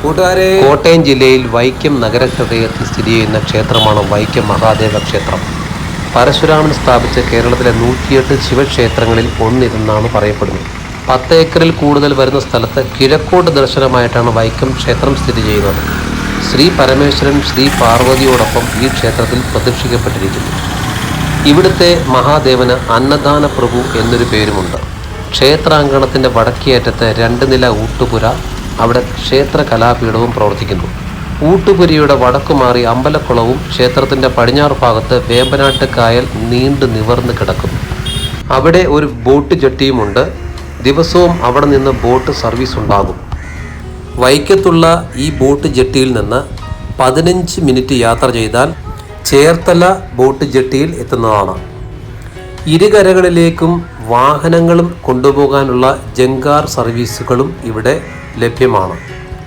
കോട്ടയം ജില്ലയിൽ വൈക്കം നഗരഹൃദയത്തിൽ സ്ഥിതി ചെയ്യുന്ന ക്ഷേത്രമാണ് വൈക്കം മഹാദേവ ക്ഷേത്രം. പരശുരാമൻ സ്ഥാപിച്ച കേരളത്തിലെ 108 ശിവക്ഷേത്രങ്ങളിൽ ഒന്നിതെന്നാണ് പറയപ്പെടുന്നത്. 10 ഏക്കറിൽ കൂടുതൽ വരുന്ന സ്ഥലത്ത് കിഴക്കോട്ട് ദർശനമായിട്ടാണ് വൈക്കം ക്ഷേത്രം സ്ഥിതി ചെയ്യുന്നത്. ശ്രീ പരമേശ്വരൻ ശ്രീ പാർവതിയോടൊപ്പം ഈ ക്ഷേത്രത്തിൽ പ്രതിഷ്ഠിക്കപ്പെട്ടിരിക്കുന്നു. ഇവിടുത്തെ മഹാദേവന് അന്നദാന പ്രഭു എന്നൊരു പേരുമുണ്ട്. ക്ഷേത്രാങ്കണത്തിൻ്റെ വടക്കേയറ്റത്ത് 2 നില ഊട്ടുപുര, അവിടെ ക്ഷേത്ര കലാപീഠവും പ്രവർത്തിക്കുന്നു. ഊട്ടുപുരയുടെ വടക്കുമാറി അമ്പലക്കുളവും ക്ഷേത്രത്തിൻ്റെ പടിഞ്ഞാറ് ഭാഗത്ത് വേമ്പനാട്ട് കായൽ നീണ്ടു നിവർന്ന് കിടക്കുന്നു. അവിടെ ഒരു ബോട്ട് ജെട്ടിയുമുണ്ട്. ദിവസവും അവിടെ നിന്ന് ബോട്ട് സർവീസ് ഉണ്ടാകും. വൈക്കത്തുള്ള ഈ ബോട്ട് ജെട്ടിയിൽ നിന്ന് 15 മിനിറ്റ് യാത്ര ചെയ്താൽ ചേർത്തല ബോട്ട് ജെട്ടിയിൽ എത്തുന്നതാണ്. ഇരുകരകളിലേക്കും വാഹനങ്ങളും കൊണ്ടുപോകാനുള്ള ജങ്കാർ സർവീസുകളും ഇവിടെ ലഭ്യമാണ്.